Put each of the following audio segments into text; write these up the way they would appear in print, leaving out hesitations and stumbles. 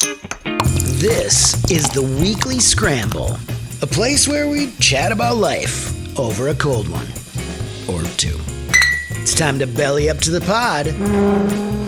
This is the Weekly Scramble, a place where we chat about life over a cold one or two. It's time to belly up to the pod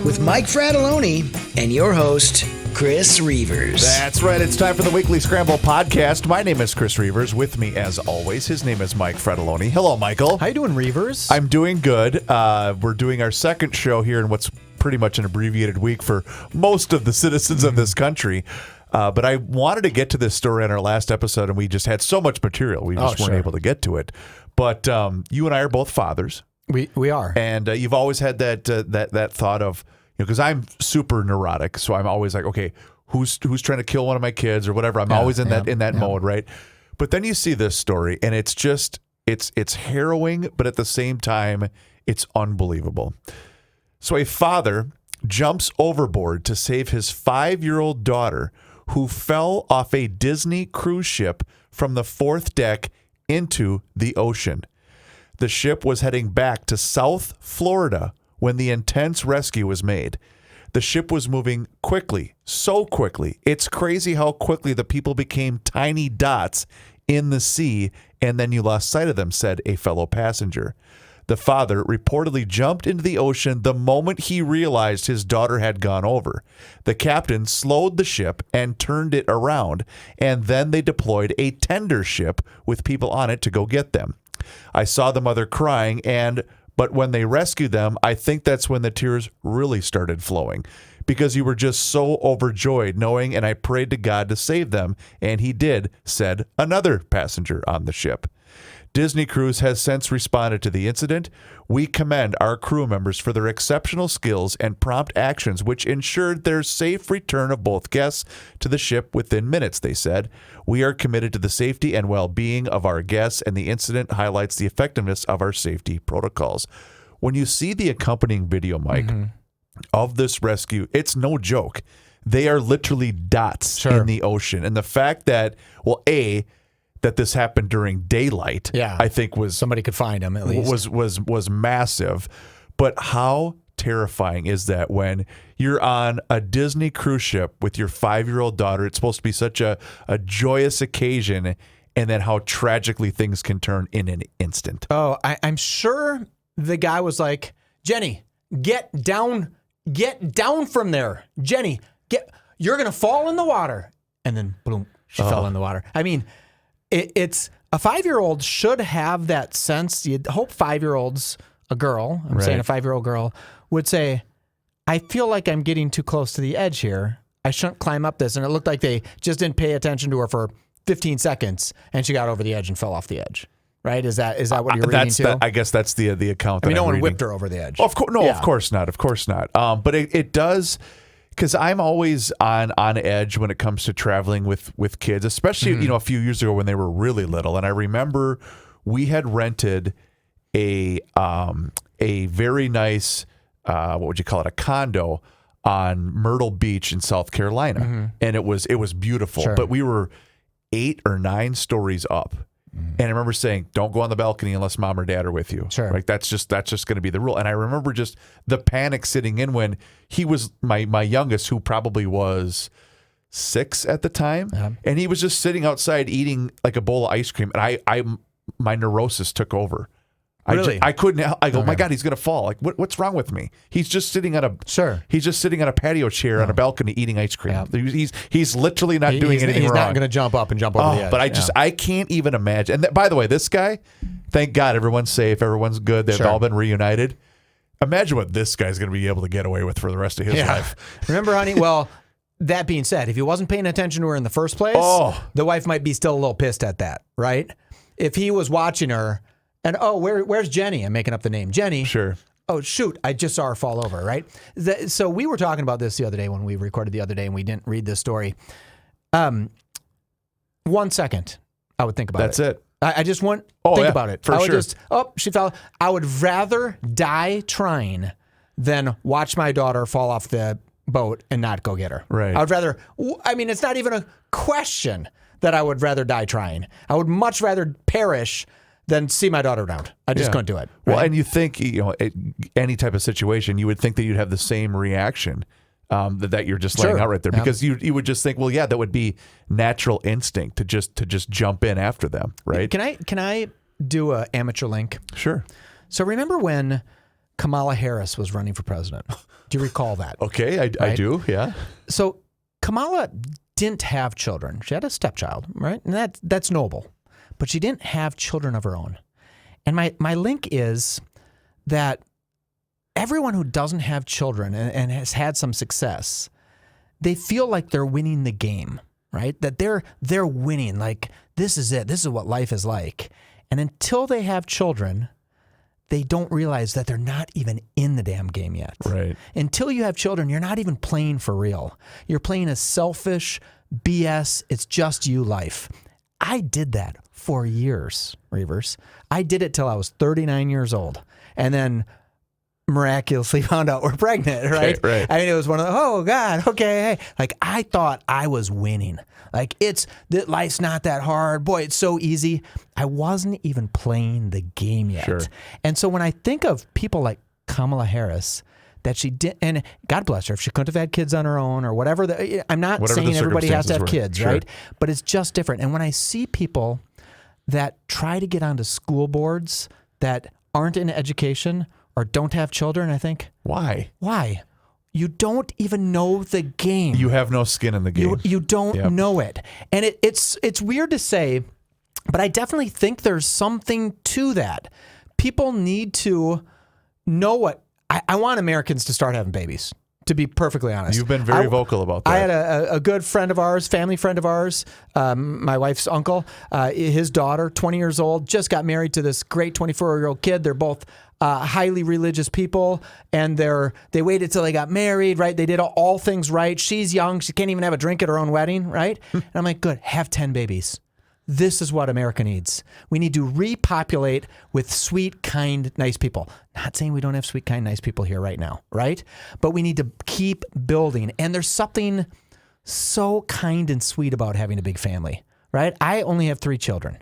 with Mike Fratelloni and your host, Chris Reavers. That's right. It's time for the Weekly Scramble podcast. My name is Chris Reavers. With me, as always, his name is Mike Fratelloni. Hello, Michael. How you doing, Reavers? I'm doing good. We're doing our second show here in what's pretty much an abbreviated week for most of the citizens of this country. But I wanted to get to this story in our last episode, and we just had so much material. We just weren't able to get to it. But you and I are both fathers. We are. And you've always had that thought of, because I'm super neurotic, so I'm always like, okay, who's trying to kill one of my kids or whatever. I'm always in that mode, right? But then you see this story, and it's just it's harrowing, but at the same time, it's unbelievable. So a father jumps overboard to save his 5-year-old daughter, who fell off a Disney cruise ship from the 4th deck into the ocean. The ship was heading back to South Florida when the intense rescue was made. The ship was moving quickly, so quickly. It's crazy how quickly the people became tiny dots in the sea, and then you lost sight of them, said a fellow passenger. The father reportedly jumped into the ocean the moment he realized his daughter had gone over. The captain slowed the ship and turned it around, and then they deployed a tender ship with people on it to go get them. I saw the mother crying, but when they rescued them, I think that's when the tears really started flowing, because you were just so overjoyed knowing, and I prayed to God to save them, and he did, said another passenger on the ship. Disney Cruise has since responded to the incident. We commend our crew members for their exceptional skills and prompt actions, which ensured their safe return of both guests to the ship within minutes, they said. We are committed to the safety and well-being of our guests, and the incident highlights the effectiveness of our safety protocols. When you see the accompanying video, Mike, of this rescue, it's no joke. They are literally dots in the ocean. And the fact that, that this happened during daylight, I think was somebody could find him at least. Was massive. But how terrifying is that when you're on a Disney cruise ship with your 5-year-old daughter? It's supposed to be such a joyous occasion, and then how tragically things can turn in an instant. Oh, I'm sure the guy was like, Jenny, get down from there. Jenny, you're going to fall in the water. And then, boom, she fell in the water. I mean, it's a 5-year-old should have that sense. You'd hope 5-year-olds, a girl, I'm saying a 5-year-old girl, would say, I feel like I'm getting too close to the edge here. I shouldn't climb up this. And it looked like they just didn't pay attention to her for 15 seconds, and she got over the edge and fell off the edge. Right? Is that what you're reading too? I guess that's the account. I mean, no one reading. whipped her over the edge. Of course, no, of course not. Of course not. But it does, because I'm always on edge when it comes to traveling with kids, especially a few years ago when they were really little. And I remember we had rented a very nice what would you call it, a condo on Myrtle Beach in South Carolina, and it was beautiful. Sure. But we were 8 or 9 stories up. And I remember saying, don't go on the balcony unless mom or dad are with you. Sure. Like that's just going to be the rule. And I remember just the panic sitting in when he was my youngest, who probably was 6 at the time. And he was just sitting outside eating like a bowl of ice cream. And my neurosis took over. Really? I couldn't. I go, my God, he's going to fall. Like, what's wrong with me? He's just sitting on a patio chair on a balcony eating ice cream. Yeah. He's literally not doing anything wrong. He's not going to jump up and jump over the edge. But I can't even imagine. And by the way, this guy, thank God, everyone's safe, everyone's good. They've all been reunited. Imagine what this guy's going to be able to get away with for the rest of his life. Remember, honey? Well, that being said, if he wasn't paying attention to her in the first place, the wife might be still a little pissed at that, right? If he was watching her. And, where's Jenny? I'm making up the name. Jenny. Sure. Oh, shoot. I just saw her fall over, right? So we were talking about this the other day when we recorded the other day, and we didn't read this story. 1 second, I would think about it. That's it. I just think about it. For sure. She fell. I would rather die trying than watch my daughter fall off the boat and not go get her. Right. I would rather, it's not even a question that I would rather die trying. I would much rather perish than see my daughter drowned. I just couldn't do it. Right? Well, and you think, any type of situation, you would think that you'd have the same reaction. that you're just laying out right there, because you would just think, well, yeah, that would be natural instinct to just jump in after them, right? Can I do an amateur link? Sure. So remember when Kamala Harris was running for president? Do you recall that? Okay, I do, yeah. So Kamala didn't have children. She had a stepchild, right? And that's noble. But she didn't have children of her own. And my link is that everyone who doesn't have children and has had some success, they feel like they're winning the game, right? That they're winning. Like, this is it. This is what life is like. And until they have children, they don't realize that they're not even in the damn game yet. Right. Until you have children, you're not even playing for real. You're playing a selfish BS. It's just you life. I did that for years, Reavers. I did it till I was 39 years old. And then miraculously found out we're pregnant, right? Right. I mean, it was one of the, oh God, okay. Like, I thought I was winning. Like, that life's not that hard. Boy, it's so easy. I wasn't even playing the game yet. Sure. And so when I think of people like Kamala Harris, that she did, and God bless her, if she couldn't have had kids on her own or whatever. I'm not saying everybody has to have kids, sure, right? But it's just different. And when I see people that try to get onto school boards that aren't in education or don't have children, I think, why? You don't even know the game. You have no skin in the game. You don't know it. And it's weird to say, but I definitely think there's something to that. People need to know what. I want Americans to start having babies, to be perfectly honest. You've been very vocal about that. I had a good friend of ours, family friend of ours, my wife's uncle, his daughter, 20 years old, just got married to this great 24-year-old kid. They're both highly religious people, and they waited till they got married, right? They did all things right. She's young. She can't even have a drink at her own wedding, right? And I'm like, good, have 10 babies. This is what America needs. We need to repopulate with sweet, kind, nice people. Not saying we don't have sweet, kind, nice people here right now, right? But we need to keep building. And there's something so kind and sweet about having a big family, right? I only have 3 children.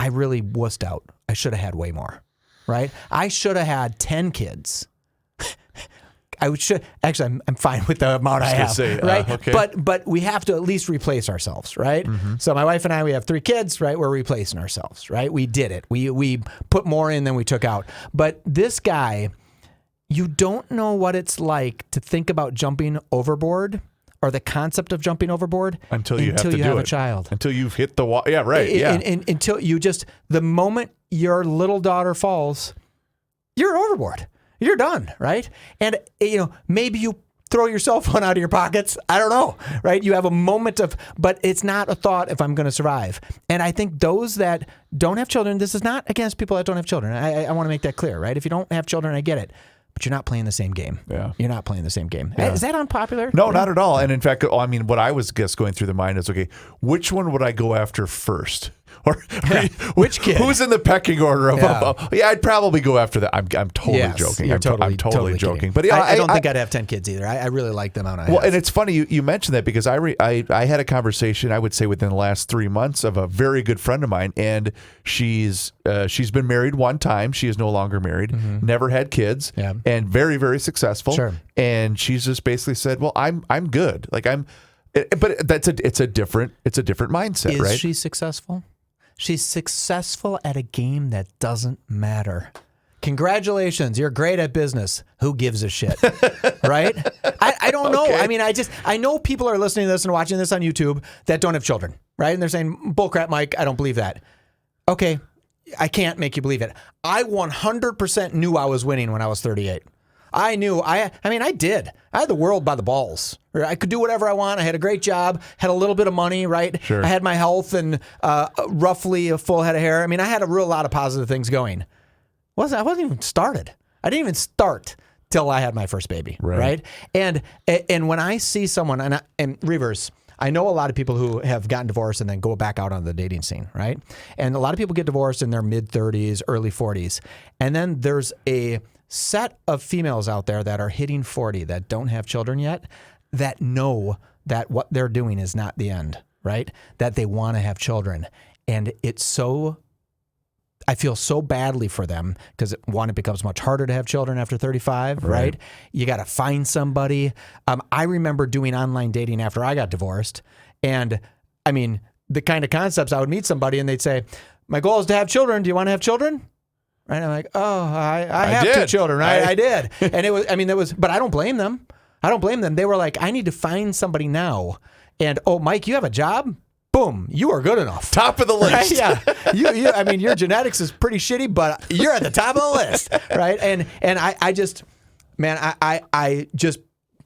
I really wussed out. I should have had way more, right? I should have had 10 kids. Actually, I'm fine with the amount I have, right? Okay. But we have to at least replace ourselves, right? Mm-hmm. So my wife and I, we have 3 kids, right? We're replacing ourselves, right? We did it. We put more in than we took out. But this guy, you don't know what it's like to think about jumping overboard or the concept of jumping overboard until you have a child. Until you've hit the wall. Yeah, right. Yeah. And until the moment your little daughter falls, you're overboard. You're done, right? And, maybe you throw your cell phone out of your pockets. I don't know, right? You have a moment but it's not a thought if I'm going to survive. And I think those that don't have children, this is not against people that don't have children. I want to make that clear, right? If you don't have children, I get it. But you're not playing the same game. Yeah. You're not playing the same game. Yeah. Is that unpopular? No, not at all. And in fact, what I was just going through the mind is, okay, which one would I go after first? Or which kid? Who's in the pecking order of? I'd probably go after that. I'm totally joking. You're I'm totally joking. Kidding. But I don't think I'd have 10 kids either. I really like the amount I have. And it's funny you mentioned that, because I had a conversation, I would say within the last 3 months, of a very good friend of mine, and she's been married one time. She is no longer married, never had kids, and very, very successful. Sure. And she's just basically said, "Well, I'm good. Like but it's a different mindset, right?" Is she successful? She's successful at a game that doesn't matter. Congratulations, you're great at business. Who gives a shit, right? I don't know. Okay. I mean, I know people are listening to this and watching this on YouTube that don't have children, right? And they're saying, bullcrap, Mike, I don't believe that. Okay, I can't make you believe it. I 100% knew I was winning when I was 38. I knew. I did. I had the world by the balls. I could do whatever I want. I had a great job, had a little bit of money, right? Sure. I had my health and roughly a full head of hair. I mean, I had a lot of positive things going. I wasn't even started. I didn't even start till I had my first baby, right? And when I see someone, and Reavers, I know a lot of people who have gotten divorced and then go back out on the dating scene, right? And a lot of people get divorced in their mid-30s, early 40s. And then there's a set of females out there that are hitting 40 that don't have children yet, that know that what they're doing is not the end, right? That they want to have children. And it's so I feel so badly for them because one, it becomes much harder to have children after 35, right? You got to find somebody. I remember doing online dating after I got divorced. And I mean, the kind of concepts I would meet somebody and they'd say, my goal is to have children. Do you want to have children? Right. I'm like, oh, I have did. 2 children. I did. And it was, but I don't blame them. They were like, I need to find somebody now. And, oh, Mike, you have a job? Boom, you are good enough. Top of the list. Right? Yeah. I mean, your genetics is pretty shitty, but you're at the top of the list. Right. And I just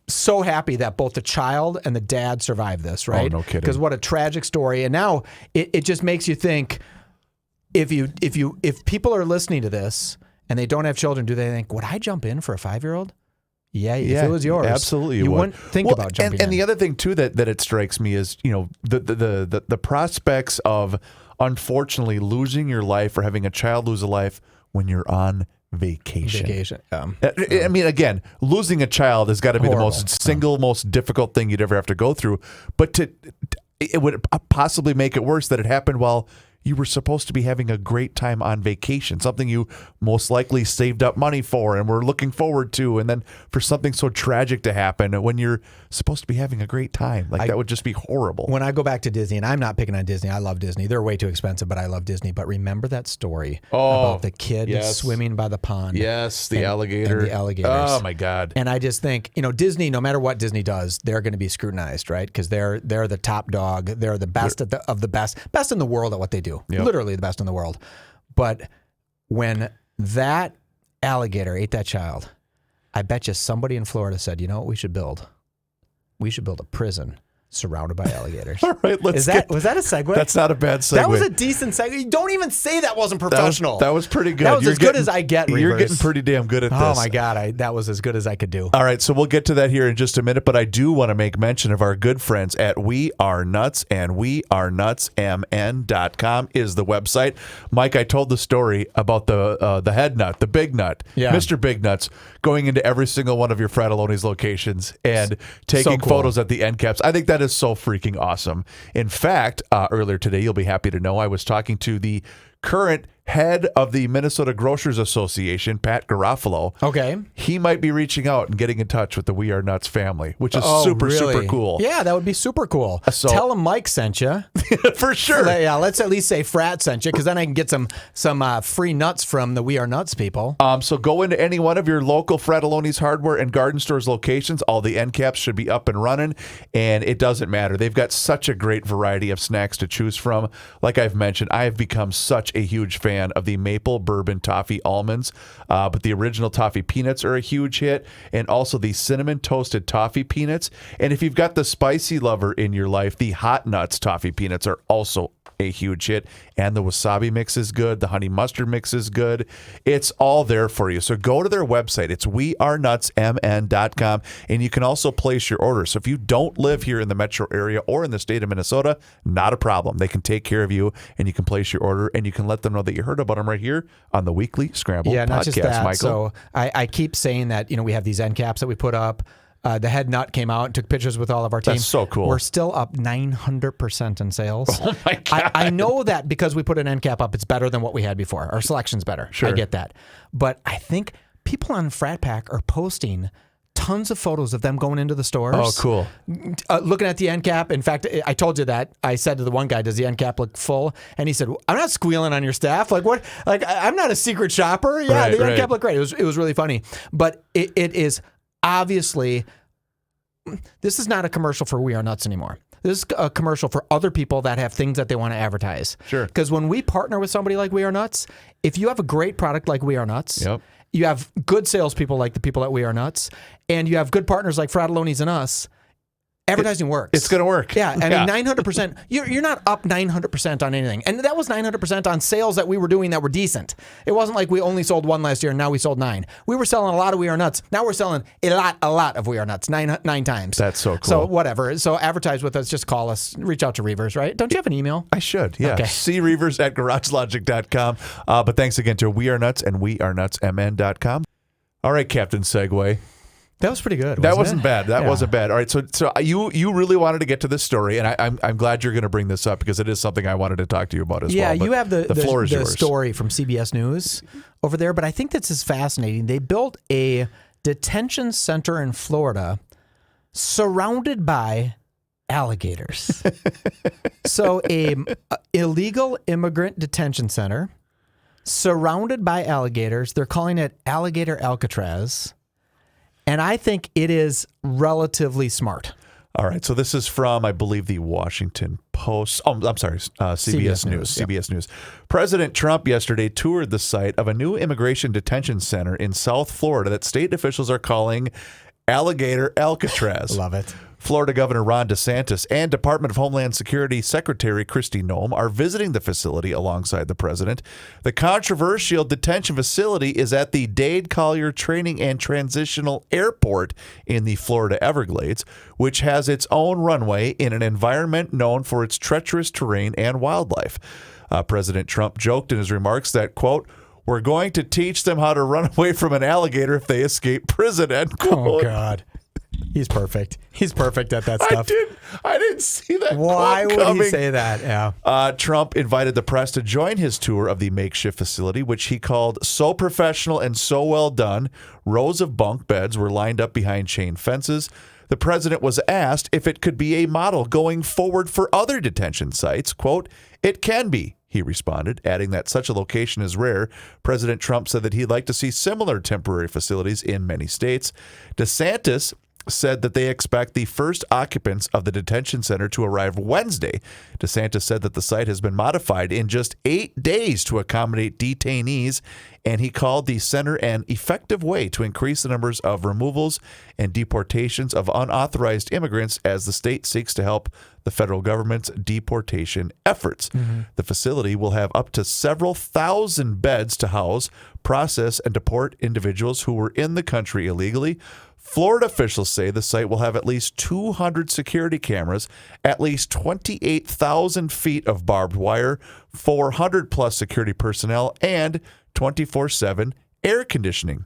so happy that both the child and the dad survived this, right? Oh, no kidding. Because what a tragic story. And now it just makes you think, if people are listening to this and they don't have children, do they think, would I jump in for a 5-year-old? Yeah, if it was yours, absolutely, you wouldn't think about jumping in. And the other thing too that it strikes me is, the prospects of unfortunately losing your life or having a child lose a life when you're on vacation. I mean, again, losing a child has got to be Horrible. the most difficult thing you'd ever have to go through. But it would possibly make it worse that it happened while you were supposed to be having a great time on vacation, something you most likely saved up money for and were looking forward to. And then for something so tragic to happen when you're supposed to be having a great time, that would just be horrible. When I go back to Disney, and I'm not picking on Disney, I love Disney. They're way too expensive, but I love Disney. But remember that story about the kid swimming by the pond? Yes, the alligator. And the alligators. Oh, my God. And I just think, Disney, no matter what Disney does, they're going to be scrutinized, right? Because they're the top dog. They're the best of the best in the world at what they do. Yep. Literally the best in the world. But when that alligator ate that child, I bet you somebody in Florida said, you know what we should build? We should build a prison surrounded by alligators. All right, was that a segue? That's not a bad segue. That was a decent segue. Don't even say that wasn't professional. That was pretty good. That was as good as I get, Reavers. You're getting pretty damn good at this. Oh, my God. That was as good as I could do. All right, so we'll get to that here in just a minute, but I do want to make mention of our good friends at We Are Nuts, and wearenutsmn.com is the website. Mike, I told the story about the head nut, the big nut, Mr. Big Nuts, going into every single one of your Fratelloni's locations and taking photos at the end caps. I think that is so freaking awesome. In fact, earlier today, you'll be happy to know I was talking to the current head of the Minnesota Grocers Association, Pat Garofalo. Okay. He might be reaching out and getting in touch with the We Are Nuts family, which is super cool. Yeah, that would be super cool. So, tell him Mike sent you. For sure. Yeah, let's at least say Frat sent you, because then I can get some free nuts from the We Are Nuts people. So go into any one of your local Fratelloni's hardware and garden stores locations. All the end caps should be up and running, and it doesn't matter. They've got such a great variety of snacks to choose from. Like I've mentioned, I have become such a huge fan of the maple bourbon toffee almonds, but the original toffee peanuts are a huge hit, and also the cinnamon toasted toffee peanuts. And if you've got the spicy lover in your life, the hot nuts toffee peanuts are also a huge hit, and the wasabi mix is good. The honey mustard mix is good. It's all there for you. So go to their website. It's wearenutsmn.com, and you can also place your order. So if you don't live here in the metro area or in the state of Minnesota, not a problem. They can take care of you, and you can place your order, and you can let them know that you heard about them right here on the Weekly Scramble podcast, not just that. Michael. So I keep saying that, we have these end caps that we put up. The head nut came out and took pictures with all of our team. That's so cool. We're still up 900% in sales. Oh, my God. I know that because we put an end cap up, it's better than what we had before. Our selection's better. Sure. I get that. But I think people on Frat Pack are posting tons of photos of them going into the stores. Oh, cool. Looking at the end cap. In fact, I told you that. I said to the one guy, does the end cap look full? And he said, I'm not squealing on your staff. Like, what? Like, I'm not a secret shopper. Yeah, the end cap looked great. It was really funny. But it is obviously, this is not a commercial for We Are Nuts anymore. This is a commercial for other people that have things that they want to advertise. Sure. Because when we partner with somebody like We Are Nuts, if you have a great product like We Are Nuts, you have good salespeople like the people at We Are Nuts, and you have good partners like Fratelloni's and us, advertising works. It's going to work. Yeah, I mean, 900%. You're not up 900% on anything. And that was 900% on sales that we were doing that were decent. It wasn't like we only sold 1 last year and now we sold 9. We were selling a lot of We Are Nuts. Now we're selling a lot of We Are Nuts, nine times. That's so cool. So whatever. So advertise with us. Just call us. Reach out to Reavers, right? Don't you have an email? I should, yeah. Okay. creavers@garagelogic.com. But thanks again to We Are Nuts and wearenutsmn.com. All right, Captain Segway. That was pretty good. That wasn't wasn't bad. That Yeah. wasn't bad. All right, so you really wanted to get to this story, and I'm glad you're going to bring this up because it is something I wanted to talk to you about as well. Yeah, But you have the floor is yours. story from CBS News over there, but I think this is fascinating. They built a detention center in Florida surrounded by alligators. So a illegal immigrant detention center surrounded by alligators. They're calling it Alligator Alcatraz. And I think it is relatively smart. All right, so this is from, I believe, the Washington Post. Oh, I'm sorry, CBS News. CBS News. President Trump yesterday toured the site of a new immigration detention center in South Florida that state officials are calling Alligator Alcatraz. Love it. Florida Governor Ron DeSantis and Department of Homeland Security Secretary Kristi Noem are visiting the facility alongside the president. The controversial detention facility is at the Dade Collier Training and Transitional Airport in the Florida Everglades, which has its own runway in an environment known for its treacherous terrain and wildlife. President Trump joked in his remarks that, quote, "We're going to teach them how to run away from an alligator if they escape prison," end quote. Oh, God. He's perfect. He's perfect at that stuff. I didn't see that. Why quote would coming. he say that? Yeah. Trump invited the press to join his tour of the makeshift facility, which he called so professional and so well done. Rows of bunk beds were lined up behind chain fences. The president was asked if it could be a model going forward for other detention sites. Quote, "It can be," he responded, adding that such a location is rare. President Trump said that he'd like to see similar temporary facilities in many states. DeSantis said that they expect the first occupants of the detention center to arrive Wednesday. DeSantis said that the site has been modified in just 8 days to accommodate detainees, and he called the center an effective way to increase the numbers of removals and deportations of unauthorized immigrants as the state seeks to help the federal government's deportation efforts. The facility will have up to several thousand beds to house, process, and deport individuals who were in the country illegally. Florida officials say the site will have at least 200 security cameras, at least 28,000 feet of barbed wire, 400 plus security personnel, and 24/7 air conditioning.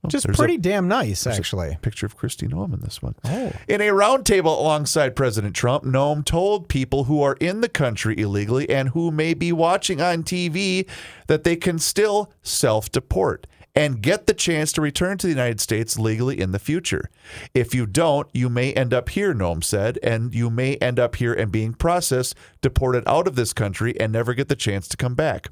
Just pretty damn nice, actually. Picture of Kristi Noem in this one. Oh. In a roundtable alongside President Trump, Noem told people who are in the country illegally and who may be watching on TV that they can still self-deport and get the chance to return to the United States legally in the future. If you don't, you may end up here, Noem said, and you may end up here and being processed, deported out of this country, and never get the chance to come back.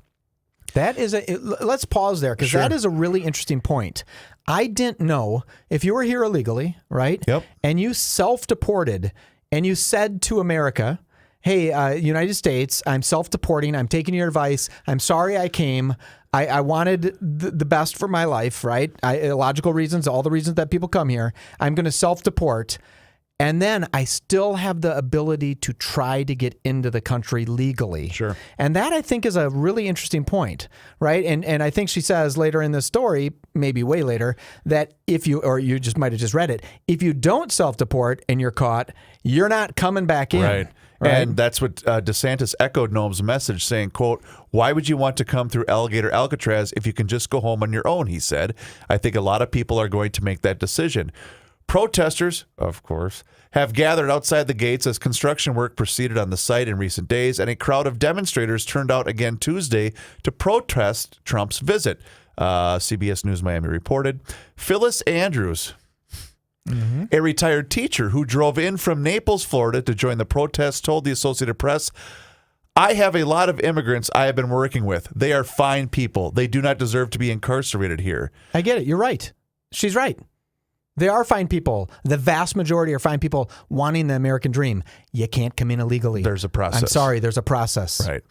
That is let's pause there because that is a really interesting point. I didn't know if you were here illegally, right? Yep. And you self-deported and you said to America, hey, United States, I'm self-deporting. I'm taking your advice. I'm sorry I came. I wanted the best for my life, right? Logical reasons, all the reasons that people come here. I'm going to self-deport. And then I still have the ability to try to get into the country legally. Sure. And that, I think, is a really interesting point, right? And I think she says later in the story, maybe way later, that if you, or you just might have just read it, if you don't self-deport and you're caught, you're not coming back in. Right. And that's what DeSantis echoed Noem's message, saying, quote, "Why would you want to come through Alligator Alcatraz if you can just go home on your own?" he said. "I think a lot of people are going to make that decision." Protesters, of course, have gathered outside the gates as construction work proceeded on the site in recent days, and a crowd of demonstrators turned out again Tuesday to protest Trump's visit. CBS News Miami reported. Phyllis Andrews, a retired teacher who drove in from Naples, Florida to join the protest, told the Associated Press, "I have a lot of immigrants I have been working with. They are fine people. They do not deserve to be incarcerated here." I get it. You're right. She's right. They are fine people. The vast majority are fine people wanting the American dream. You can't come in illegally. There's a process. I'm sorry. There's a process. Right.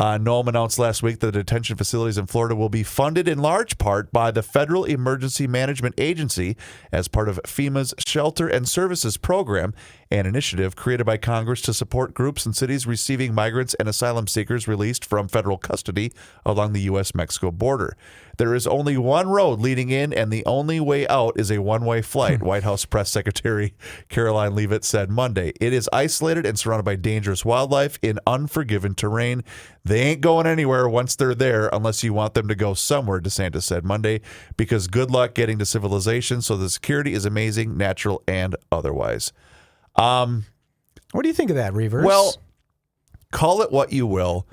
Noem announced last week that the detention facilities in Florida will be funded in large part by the Federal Emergency Management Agency as part of FEMA's Shelter and Services Program, an initiative created by Congress to support groups and cities receiving migrants and asylum seekers released from federal custody along the U.S.-Mexico border. There is only one road leading in, and the only way out is a one-way flight, White House Press Secretary Caroline Leavitt said Monday. It is isolated and surrounded by dangerous wildlife in unforgiving terrain. They ain't going anywhere once they're there unless you want them to go somewhere, DeSantis said Monday, because good luck getting to civilization. So the security is amazing, natural, and otherwise. What do you think of that, Reavers? Well, call it what you will,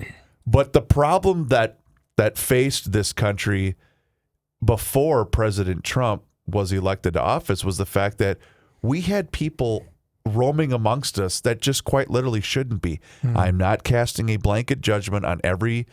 but the problem that faced this country before President Trump was elected to office was the fact that we had people roaming amongst us that just quite literally shouldn't be. I'm not casting a blanket judgment on every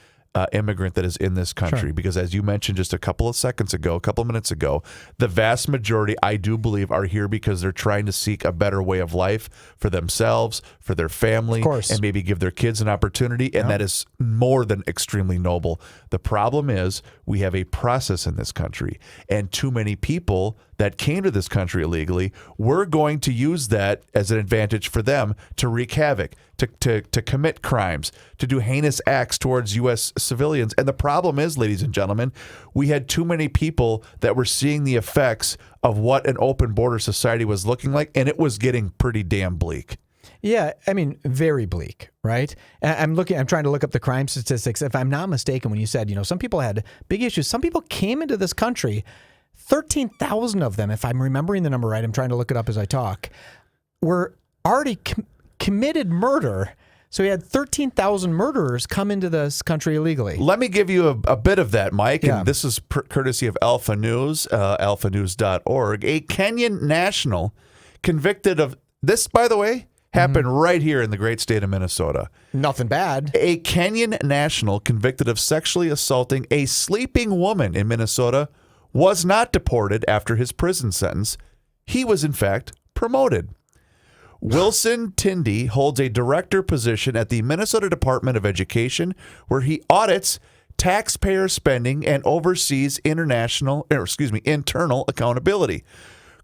immigrant that is in this country because, as you mentioned just a couple of minutes ago, the vast majority, I do believe, are here because they're trying to seek a better way of life for themselves, for their family, and maybe give their kids an opportunity, and that is more than extremely noble. The problem is we have a process in this country, and too many people that came to this country illegally, we're going to use that as an advantage for them to wreak havoc, to commit crimes, to do heinous acts towards U.S. civilians. And the problem is, ladies and gentlemen, we had too many people that were seeing the effects of what an open border society was looking like, and it was getting pretty damn bleak. Yeah, I mean, very bleak, right? I'm trying to look up the crime statistics. If I'm not mistaken, when you said, some people had big issues, some people came into this country, 13,000 of them, if I'm remembering the number right, I'm trying to look it up as I talk, were already committed murder. So we had 13,000 murderers come into this country illegally. Let me give you a bit of that, Mike. And this is courtesy of Alpha News, alphanews.org. A Kenyan national convicted of this, by the way, happened right here in the great state of Minnesota. Nothing bad. A Kenyan national convicted of sexually assaulting a sleeping woman in Minnesota was not deported after his prison sentence. He was, in fact, promoted. Wilson Tindy holds a director position at the Minnesota Department of Education, where he audits taxpayer spending and oversees internal accountability.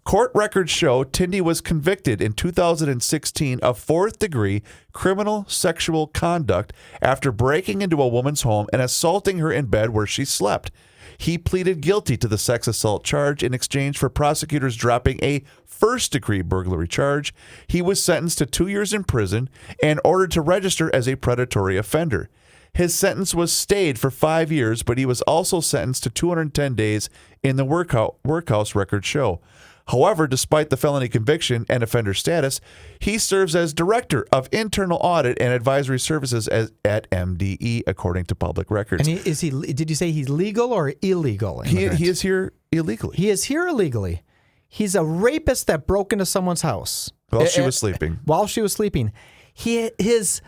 Court records show Tindy was convicted in 2016 of fourth-degree criminal sexual conduct after breaking into a woman's home and assaulting her in bed where she slept. He pleaded guilty to the sex assault charge in exchange for prosecutors dropping a first-degree burglary charge. He was sentenced to 2 years in prison and ordered to register as a predatory offender. His sentence was stayed for 5 years, but he was also sentenced to 210 days in the workhouse records show. However, despite the felony conviction and offender status, he serves as Director of Internal Audit and Advisory Services at MDE, according to public records. And did you say he's legal or illegal? He is here illegally. He is here illegally. He's a rapist that broke into someone's house. While she was sleeping. While she was sleeping. His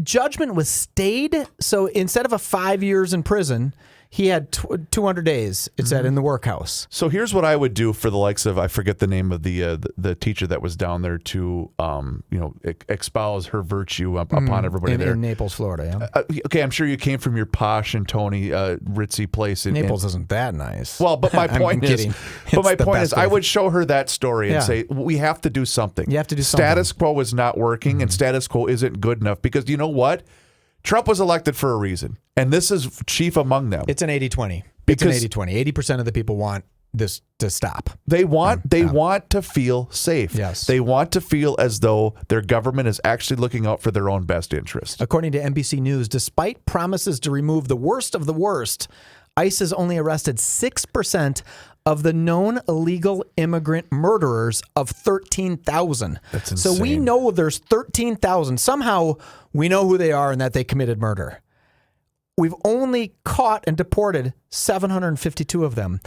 judgment was stayed, so instead of a 5 years in prison, he had 200 days, it said, in the workhouse. So here's what I would do for the likes of, I forget the name of the teacher that was down there to, espouse her virtue upon everybody there. In Naples, Florida, yeah. Okay, I'm sure you came from your posh and Tony ritzy place. Naples isn't that nice. Well, but my point is, I would show her that story and say, we have to do something. You have to do something. Status quo is not working, and status quo isn't good enough because you know what? Trump was elected for a reason, and this is chief among them. It's an 80-20. It's an 80-20. 80% of the people want this to stop. They want to feel safe. Yes. They want to feel as though their government is actually looking out for their own best interest. According to NBC News, despite promises to remove the worst of the worst, ICE has only arrested 6% of the known illegal immigrant murderers of 13,000. That's insane. So we know there's 13,000. Somehow we know who they are and that they committed murder. We've only caught and deported 752 of them.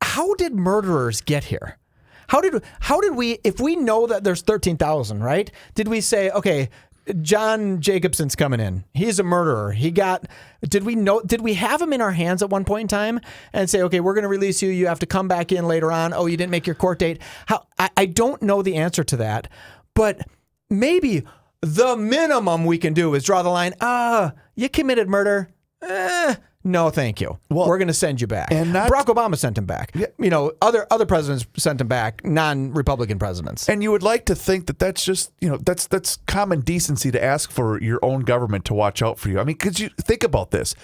How did murderers get here? How did we, if we know that there's 13,000, right? Did we say, okay, John Jacobson's coming in. He's a murderer. Did we have him in our hands at one point in time and say, okay, we're going to release you. You have to come back in later on. Oh, you didn't make your court date. I don't know the answer to that, but maybe the minimum we can do is draw the line. You committed murder. No, thank you. Well, we're going to send you back. And Barack Obama sent him back. Yeah. Other presidents sent him back, non-Republican presidents. And you would like to think that that's just, that's common decency to ask for your own government to watch out for you. I mean, because you think about this.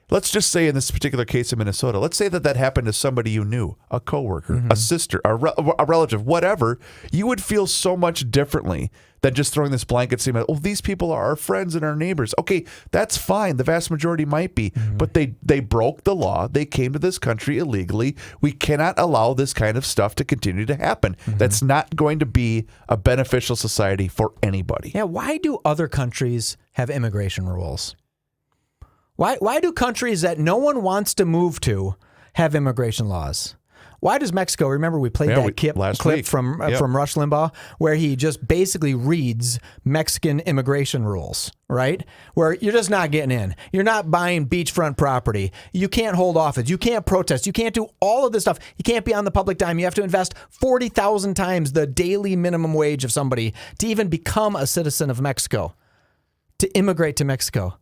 let's just say in this particular case in Minnesota, let's say that happened to somebody you knew, a coworker, a sister, a relative, whatever, you would feel so much differently than just throwing this blanket statement. Oh, these people are our friends and our neighbors. Okay, that's fine. The vast majority might be, but they broke the law. They came to this country illegally. We cannot allow this kind of stuff to continue to happen. That's not going to be a beneficial society for anybody. Yeah, why do other countries have immigration rules? Why do countries that no one wants to move to have immigration laws? Why does Mexico? Remember, we played that clip from Rush Limbaugh, where he just basically reads Mexican immigration rules, right? Where you're just not getting in. You're not buying beachfront property. You can't hold office. You can't protest. You can't do all of this stuff. You can't be on the public dime. You have to invest 40,000 times the daily minimum wage of somebody to even become a citizen of Mexico, to immigrate to Mexico.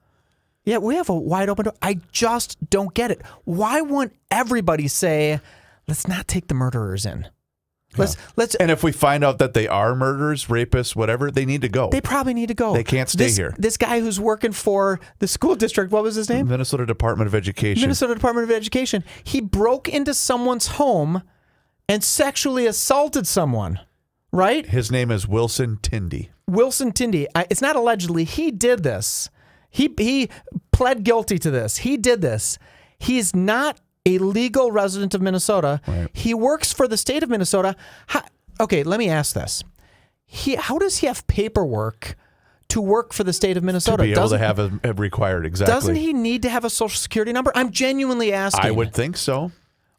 Yeah, we have a wide open door. I just don't get it. Why won't everybody say, let's not take the murderers in? Let's. And if we find out that they are murderers, rapists, whatever, they need to go. They probably need to go. They can't stay here. This guy who's working for the school district, what was his name? Minnesota Department of Education. Minnesota Department of Education. He broke into someone's home and sexually assaulted someone, right? His name is Wilson Tindy. Wilson Tindy. It's not allegedly. He did this. He pled guilty to this. He did this. He's not a legal resident of Minnesota. Right. He works for the state of Minnesota. Okay, let me ask this. How does he have paperwork to work for the state of Minnesota? To be able to have a required, exactly. Doesn't he need to have a social security number? I'm genuinely asking. I would think so.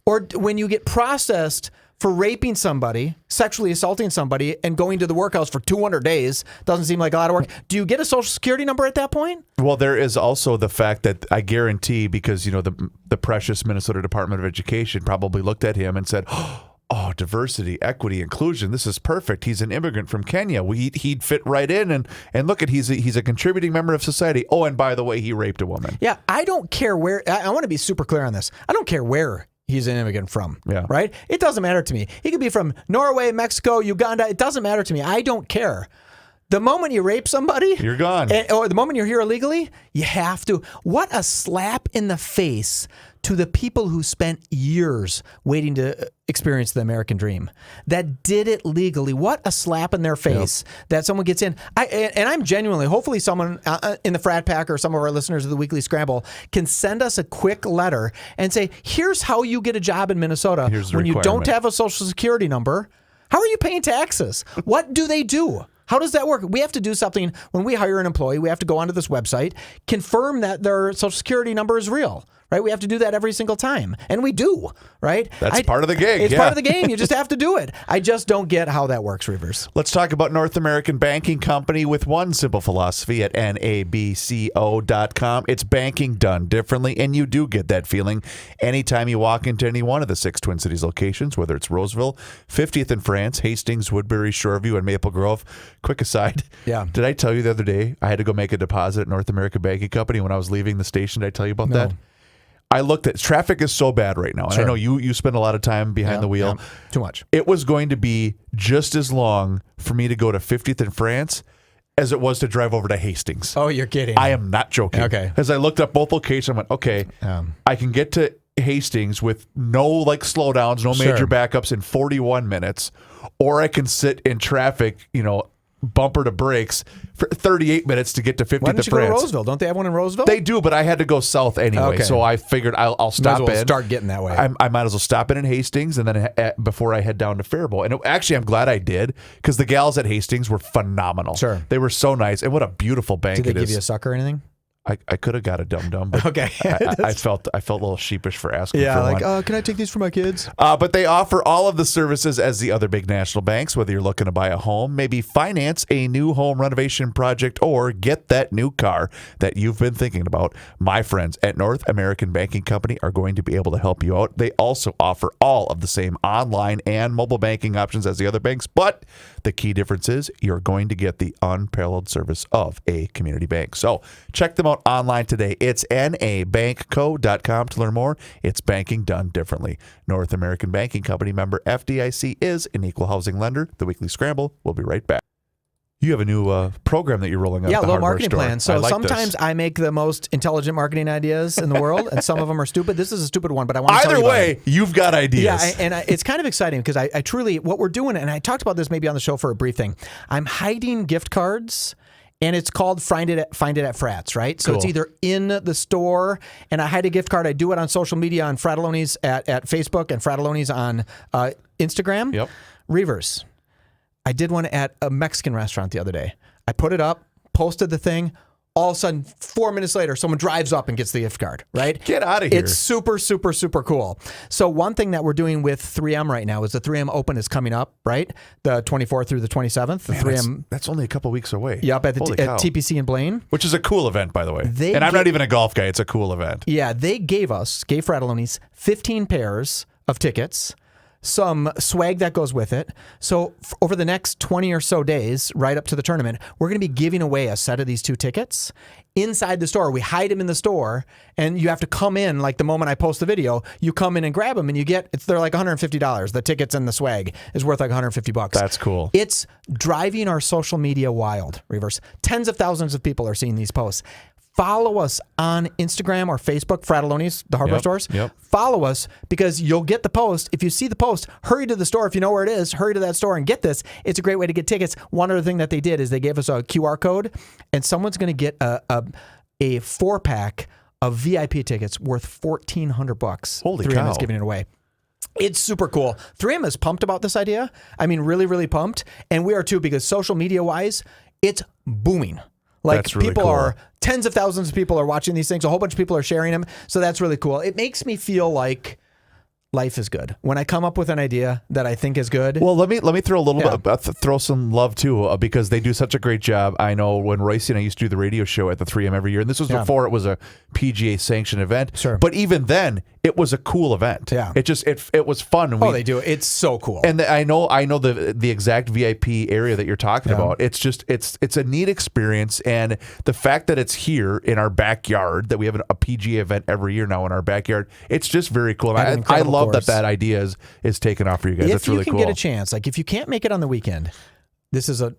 Or when you get processed for raping somebody, sexually assaulting somebody, and going to the workhouse for 200 days, doesn't seem like a lot of work. Do you get a social security number at that point? Well, there is also the fact that I guarantee, because the precious Minnesota Department of Education probably looked at him and said, "Oh, diversity, equity, inclusion. This is perfect. He's an immigrant from Kenya. He'd fit right in. And look at he's a contributing member of society. Oh, and by the way, he raped a woman." Yeah, I don't care where. I want to be super clear on this. I don't care where he's an immigrant from, right? It doesn't matter to me. He could be from Norway, Mexico, Uganda. It doesn't matter to me. I don't care. The moment you rape somebody, you're gone. Or the moment you're here illegally, you have to. What a slap in the face to the people who spent years waiting to experience the American dream, that did it legally. What a slap in their face that someone gets in. I'm genuinely, hopefully someone in the frat pack or some of our listeners of the Weekly Scramble can send us a quick letter and say, here's how you get a job in Minnesota when you don't have a social security number. How are you paying taxes? What do they do? How does that work? We have to do something when we hire an employee. We have to go onto this website, confirm that their social security number is real, right? We have to do that every single time. And we do, right? That's part of the gig. It's part of the game. You just have to do it. I just don't get how that works, Reavers. Let's talk about North American Banking Company with one simple philosophy at nabco.com. It's banking done differently, and you do get that feeling anytime you walk into any one of the 6 Twin Cities locations, whether it's Roseville, 50th in France, Hastings, Woodbury, Shoreview, and Maple Grove. Quick aside. Yeah. Did I tell you the other day I had to go make a deposit at North American Banking Company when I was leaving the station? Did I tell you about that? I looked at traffic is so bad right now. And I know you spend a lot of time behind the wheel. Yeah. Too much. It was going to be just as long for me to go to 50th in France as it was to drive over to Hastings. Oh, you're kidding. I am not joking. Okay. As I looked up both locations, I went, okay, I can get to Hastings with no slowdowns, no major backups in 41 minutes, or I can sit in traffic, bumper to brakes for 38 minutes to get to 50th in France. Why don't you go to Roseville? Don't they have one in Roseville? They do, but I had to go south anyway, so I figured I'll stop in. Start getting that way. I might as well stop in Hastings and then before I head down to Faribault. And actually, I'm glad I did, because the gals at Hastings were phenomenal. Sure. They were so nice, and what a beautiful bank it is. Did they give you a sucker or anything? I could have got a dum-dum, but okay. I felt a little sheepish for asking for one. Can I take these for my kids? But they offer all of the services as the other big national banks, whether you're looking to buy a home, maybe finance a new home renovation project, or get that new car that you've been thinking about. My friends at North American Banking Company are going to be able to help you out. They also offer all of the same online and mobile banking options as the other banks, but the key difference is you're going to get the unparalleled service of a community bank. So check them out online today. It's nabankco.com to learn more. It's banking done differently. North American Banking Company, member FDIC, is an equal housing lender. The Weekly Scramble. We'll be right back. You have a new program that you're rolling out. Yeah, at the low hardware marketing store. plan. So I like sometimes this. I make the most intelligent marketing ideas in the world, and some of them are stupid. This is a stupid one, but I want to tell Either you about way, it. you've got ideas. Yeah, it's kind of exciting because I truly, what we're doing, and I talked about this maybe on the show for a brief thing, I'm hiding gift cards. And it's called Find It at Frats, right? So Cool. it's either in the store, and I hide a gift card. I do it on social media on Fratelloni's at Facebook and Fratelloni's on Instagram. Yep. Reavers. I did one at a Mexican restaurant the other day. I put it up, posted the thing. All of a sudden, 4 minutes later, someone drives up and gets the gift card, right? Get out of here. It's super, super, super cool. So one thing that we're doing with 3M right now is the 3M Open is coming up, right? The 24th through the 27th. The 3M. That's only a couple weeks away. Yep, at Holy cow. TPC in Blaine. Which is a cool event, by the way. And I'm not even a golf guy. It's a cool event. Yeah, they gave Fratelloni's 15 pairs of tickets, some swag that goes with it. So over the next 20 or so days, right up to the tournament, we're going to be giving away a set of these 2 tickets inside the store. We hide them in the store, and you have to come in, like the moment I post the video, you come in and grab them, and they're like $150. The tickets and the swag is worth like $150. That's cool. It's driving our social media wild, Reavers. Tens of thousands of people are seeing these posts. Follow us on Instagram or Facebook, Fratelloni's, the hardware stores. Yep. Follow us because you'll get the post. If you see the post, hurry to the store. If you know where it is, hurry to that store and get this. It's a great way to get tickets. One other thing that they did is they gave us a QR code, and someone's going to get a 4-pack of VIP tickets worth $1,400. Holy 3M cow. is giving it away. It's super cool. 3M is pumped about this idea. I mean, really, really pumped. And we are too, because social media wise, it's booming. Like, That's really people cool. are, tens of thousands of people are watching these things. A whole bunch of people are sharing them. So that's really cool. It makes me feel like life is good. When I come up with an idea that I think is good. Well, let me throw a little bit, throw some love too, because they do such a great job. I know when Royce and I used to do the radio show at the 3M every year, and this was before it was a PGA sanctioned event. Sure. But even then, it was a cool event. Yeah. It was fun. And they do. It's so cool. And I know the exact VIP area that you're talking about. It's just it's a neat experience, and the fact that it's here in our backyard, that we have a PGA event every year now in our backyard, it's just very cool. And I love that idea is taken off for you guys. That's really cool. If you can get a chance, like if you can't make it on the weekend, this is a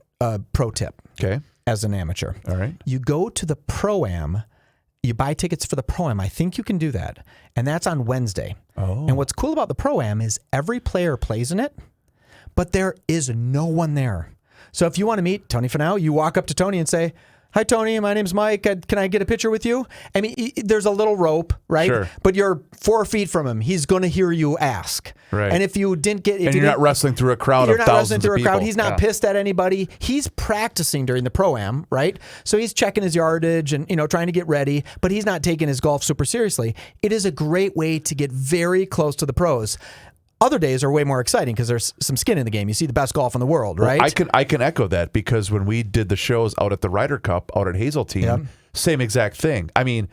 pro tip. Okay. As an amateur. All right. You go to the Pro-Am. You buy tickets for the Pro-Am. I think you can do that. And that's on Wednesday. Oh. And what's cool about the Pro-Am is every player plays in it, but there is no one there. So if you want to meet Tony Finau, you walk up to Tony and say, "Hi, Tony. My name's Mike. Can I get a picture with you?" I mean, there's a little rope, right? Sure. But you're 4 feet from him. He's going to hear you ask. Right. And if you didn't get... And you're not wrestling through a crowd of thousands of people. You're not wrestling through a crowd. He's not pissed at anybody. He's practicing during the Pro-Am, right? So he's checking his yardage and, trying to get ready, but he's not taking his golf super seriously. It is a great way to get very close to the pros. Other days are way more exciting because there's some skin in the game. You see the best golf in the world, right? Well, I can echo that, because when we did the shows out at the Ryder Cup out at Hazeltine, same exact thing. I mean,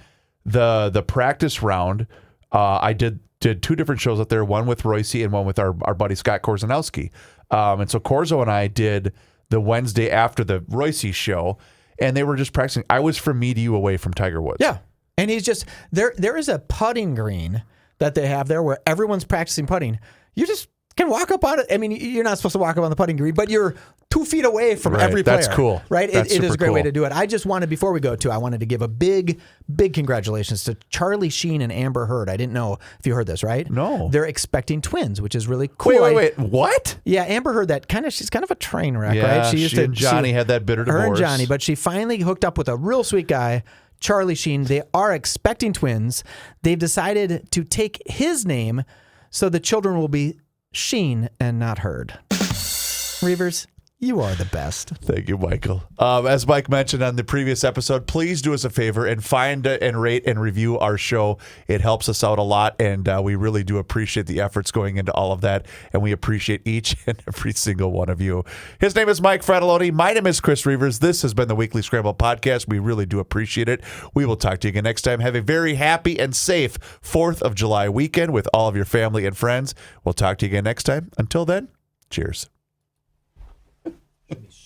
the practice round, I did 2 different shows out there, one with Royce and one with our buddy Scott Korzanowski. And so Korzo and I did the Wednesday after the Royce show, and they were just practicing. I was from me to you away from Tiger Woods. Yeah. And he's just, there is a putting green that they have there where everyone's practicing putting. You just can walk up on it. I mean, you're not supposed to walk up on the putting green, but you're 2 feet away from every player. That's cool. Right? That's it is a great super way cool. to do it. I just wanted, before we go to, I wanted to give a big, big congratulations to Charlie Sheen and Amber Heard. I didn't know if you heard this, right? No. They're expecting twins, which is really cool. Wait. What? Yeah, Amber Heard, she's kind of a train wreck, Yeah, right? she and Johnny had that bitter divorce. Her and Johnny, but she finally hooked up with a real sweet guy, Charlie Sheen. They are expecting twins. They've decided to take his name so the children will be Sheen and not Heard. Reavers, you are the best. Thank you, Michael. As Mike mentioned on the previous episode, please do us a favor and find and rate and review our show. It helps us out a lot, and we really do appreciate the efforts going into all of that, and we appreciate each and every single one of you. His name is Mike Fratelloni. My name is Chris Reavers. This has been the Weekly Scramble Podcast. We really do appreciate it. We will talk to you again next time. Have a very happy and safe 4th of July weekend with all of your family and friends. We'll talk to you again next time. Until then, cheers.